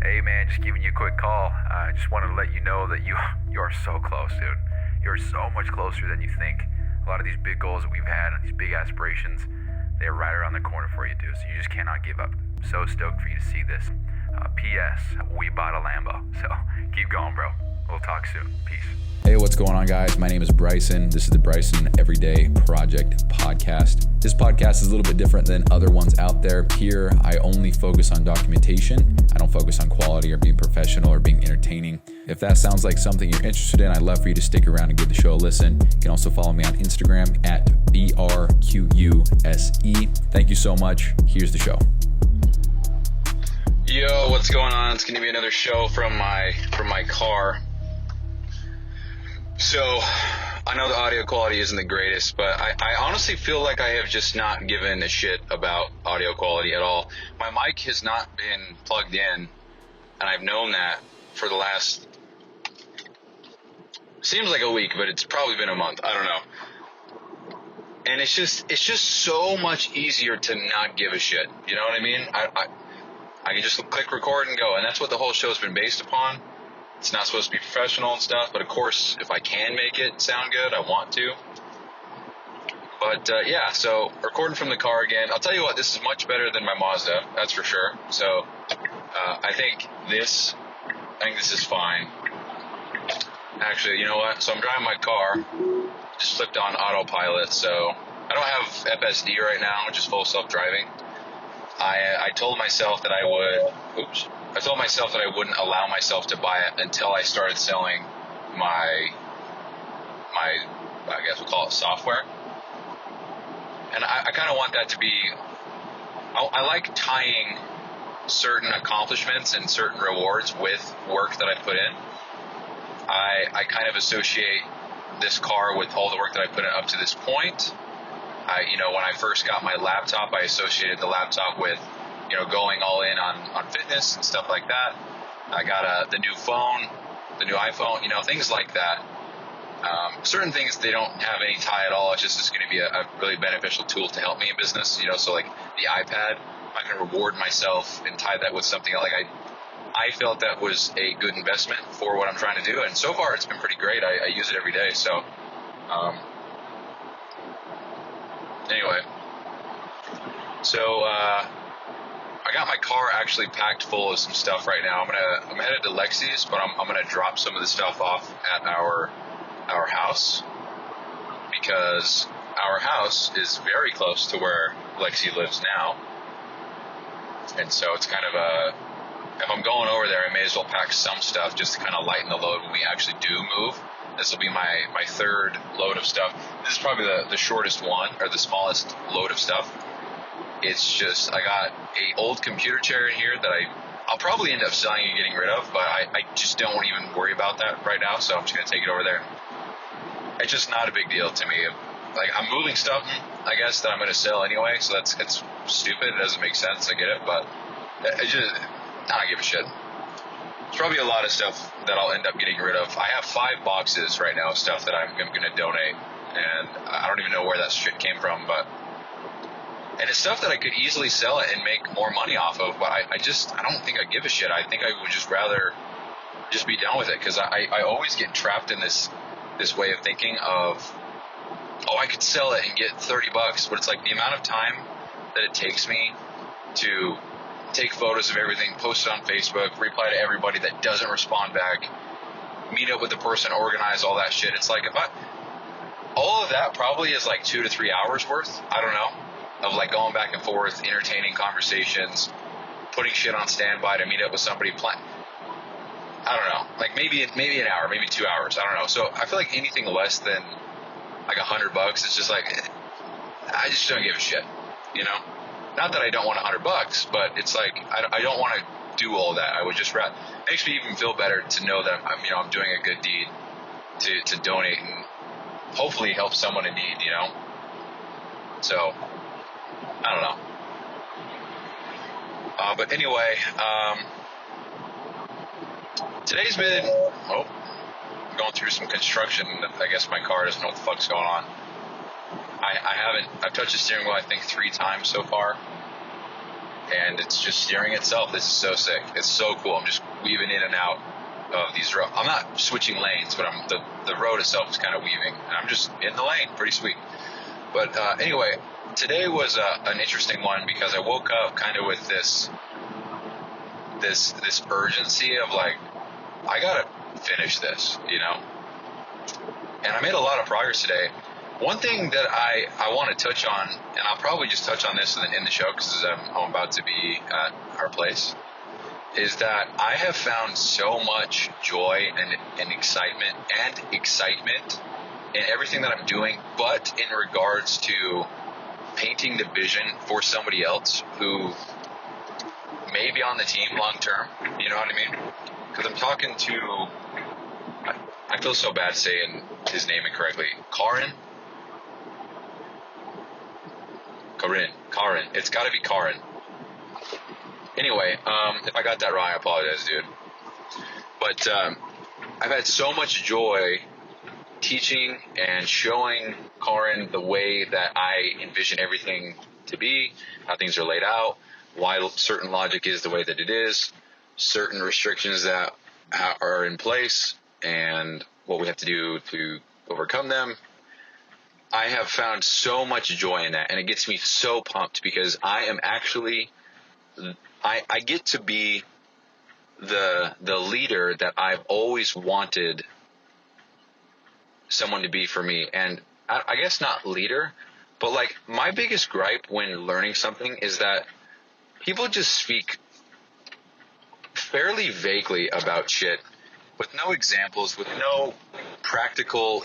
Hey man, just giving you a quick call. I just wanted to let you know that you are so close, dude. You're so much closer than you think. A lot of these big goals that we've had and these big aspirations, they're right around the corner for you, dude. So you just cannot give up. So stoked for you to see this. P.S. We bought a Lambo. So keep going, bro. We'll talk soon. Peace. Hey, what's going on, guys? My name is Bryson. This is the Bryson Everyday Project podcast. This podcast is a little bit different than other ones out there. Here, I only focus on documentation. I don't focus on quality or being professional or being entertaining. If that sounds like something you're interested in, I'd love for you to stick around and give the show a listen. You can also follow me on Instagram at BRQUSE. Thank you so much. Here's the show. Yo, what's going on? It's going to be another show from my car. So, I know the audio quality isn't the greatest, but I honestly feel like I have just not given a shit about audio quality at all. My mic has not been plugged in, and I've known that for the last, seems like a week, but it's probably been a month. I don't know. And it's just so much easier to not give a shit. You know what I mean? I can just click record and go, and that's what the whole show's been based upon. It's not supposed to be professional and stuff, but of course, if I can make it sound good, I want to. But yeah, so recording from the car again. I'll tell you what, this is much better than my Mazda, that's for sure. So I think this is fine. Actually, you know what? So I'm driving my car, just flipped on autopilot. So I don't have FSD right now, which is full self-driving. I told myself that I wouldn't allow myself to buy it until I started selling my I guess we'll call it software. And I kind of want that to be, I like tying certain accomplishments and certain rewards with work that I put in. I kind of associate this car with all the work that I put in up to this point. When I first got my laptop, I associated the laptop with, going all in on fitness and stuff like that. I got the new phone, the new iPhone, things like that. Certain things, they don't have any tie at all. It's just going to be a really beneficial tool to help me in business, so like the iPad, I can reward myself and tie that with something like I felt that was a good investment for what I'm trying to do. And so far it's been pretty great. I use it every day. So, anyway, I got my car actually packed full of some stuff right now. I'm headed to Lexi's, but I'm gonna drop some of the stuff off at our house, because our house is very close to where Lexi lives now, and so it's kind of if I'm going over there, I may as well pack some stuff just to kind of lighten the load when we actually do move. This will be my third load of stuff. This is probably the shortest one, or the smallest load of stuff. It's just, I got a old computer chair in here that I'll probably end up selling and getting rid of, but I just don't even worry about that right now, so I'm just going to take it over there. It's just not a big deal to me. Like, I'm moving stuff, I guess, that I'm going to sell anyway, so it's stupid. It doesn't make sense. I get it, but I don't give a shit. There's probably a lot of stuff that I'll end up getting rid of. I have 5 boxes right now of stuff that I'm going to donate, and I don't even know where that shit came from, and it's stuff that I could easily sell it and make more money off of, but I don't think I give a shit. I think I would just rather just be done with it, because I always get trapped in this way of thinking of, I could sell it and get $30, but it's like the amount of time that it takes me to take photos of everything, post it on Facebook, reply to everybody that doesn't respond back, meet up with the person, organize all that shit. It's like, all of that probably is like 2 to 3 hours worth, I don't know, of like going back and forth, entertaining conversations, putting shit on standby to meet up with somebody, I don't know, like maybe an hour, maybe 2 hours, I don't know. So I feel like anything less than like $100, it's just like, I just don't give a shit, Not that I don't want $100, but it's like I don't want to do all that. I would just rather. It makes me even feel better to know that I'm doing a good deed to donate and hopefully help someone in need. So I don't know. But anyway, today's been going through some construction. I guess my car doesn't know what the fuck's going on. I've touched the steering wheel I think 3 times so far. and it's just steering itself. This is so sick. It's so cool. I'm just weaving in and out of these roads. I'm not switching lanes, but the road itself is kind of weaving, and I'm just in the lane. Pretty sweet. But anyway, today was an interesting one because I woke up kind of with this urgency of like, I gotta finish this, you know. And I made a lot of progress today. One thing that I want to touch on, and I'll probably just touch on this in the show because I'm about to be at our place, is that I have found so much joy and excitement in everything that I'm doing, but in regards to painting the vision for somebody else who may be on the team long term, you know what I mean? Because I'm talking to, I feel so bad saying his name incorrectly, Karin. It's got to be Karin. Anyway, if I got that wrong, I apologize, dude. But I've had so much joy teaching and showing Karin the way that I envision everything to be, how things are laid out, why certain logic is the way that it is, certain restrictions that are in place, and what we have to do to overcome them. I have found so much joy in that, and it gets me so pumped because I am actually, I get to be the leader that I've always wanted someone to be for me. And I guess not leader, but like my biggest gripe when learning something is that people just speak fairly vaguely about shit with no examples, with no practical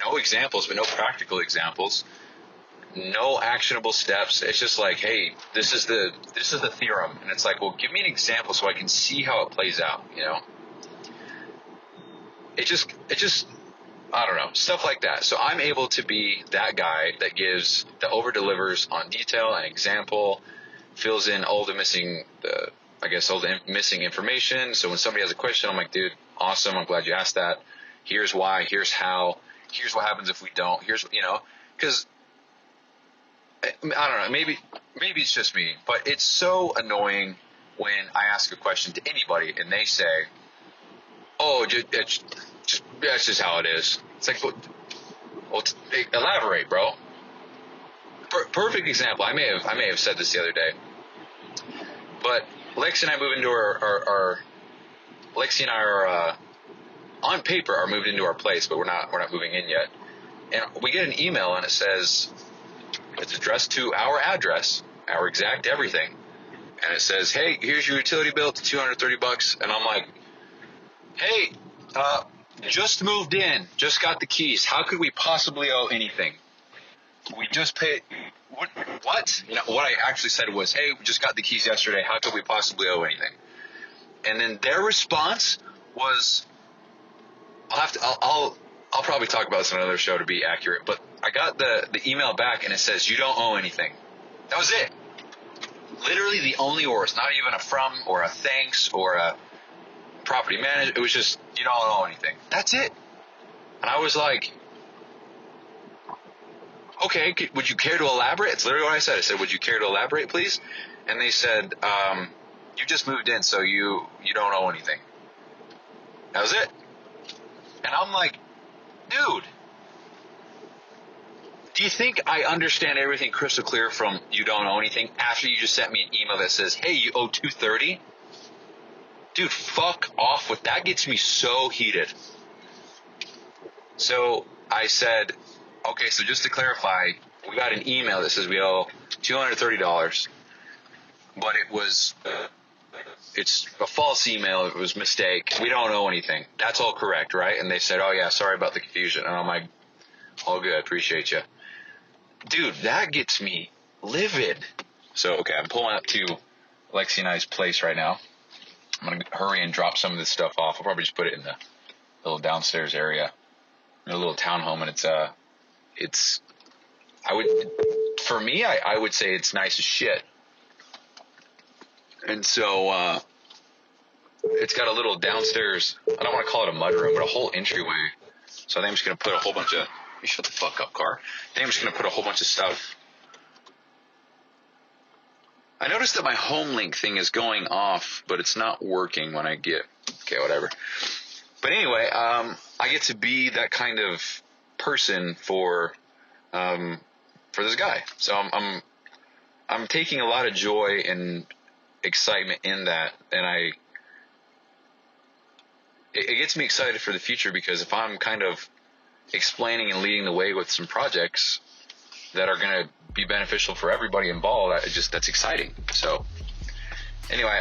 no examples, but no practical examples, no actionable steps. It's just like, hey, this is the theorem, and it's like, well, give me an example so I can see how it plays out. You know, it just I don't know, stuff like that. So I'm able to be that guy that over delivers on detail and example, fills in all the missing information. So when somebody has a question, I'm like, dude, awesome, I'm glad you asked that. Here's why. Here's how. Here's what happens if we don't. Here's, you know, because I don't know, maybe it's just me, but it's so annoying when I ask a question to anybody and they say, "Oh, that's just how it is." It's like, well, elaborate, bro. Perfect example. I may have said this the other day, but Lexi and I move into Lexi and I are on paper are moved into our place, but we're not moving in yet. And we get an email and it says it's addressed to our address, our exact everything. And it says, "Hey, here's your utility bill. It's $230. And I'm like, "Hey, just moved in, just got the keys. How could we possibly owe anything? We just paid." What? You know, what I actually said was, "Hey, we just got the keys yesterday. How could we possibly owe anything?" And then their response was, I'll probably talk about this on another show to be accurate, but I got the email back and it says, "You don't owe anything." That was it. Literally the only words, not even a from or a thanks or a property manager. It was just, "You don't owe anything." That's it. And I was like, "Okay, would you care to elaborate?" It's literally what I said. I said, "Would you care to elaborate, please?" And they said, "You just moved in, so you don't owe anything." That was it. And I'm like, dude, do you think I understand everything crystal clear from "you don't owe anything" after you just sent me an email that says, "Hey, you owe $230? Dude, fuck off with that. Gets me so heated. So I said, okay, so just to clarify, we got an email that says we owe $230, but it's a false email. It was a mistake. We don't owe anything. That's all correct, right? And they said, "Oh yeah, sorry about the confusion." And I'm like, all good. Appreciate you. Dude, that gets me livid. So, okay, I'm pulling up to Lexi and I's place right now. I'm going to hurry and drop some of this stuff off. I'll probably just put it in the little downstairs area, in a little townhome. And I would say it's nice as shit. And so, it's got a little downstairs, I don't want to call it a mudroom, but a whole entryway. So I think I'm just going to put a whole bunch of, you shut the fuck up, car. I think I'm just going to put a whole bunch of stuff I noticed that my home link thing is going off, but it's not working when I get, okay, whatever. But anyway, I get to be that kind of person for this guy. So I'm taking a lot of joy and excitement in that, and it gets me excited for the future, because if I'm kind of explaining and leading the way with some projects that are going to be beneficial for everybody involved, that's exciting. So anyway,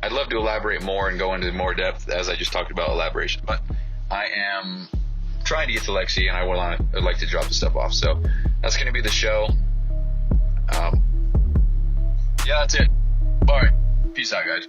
I'd love to elaborate more and go into more depth as I just talked about elaboration, but I am trying to get to Lexi, and I'd like to drop the stuff off. So that's going to be the show. Yeah, that's it. All right. Peace out, guys.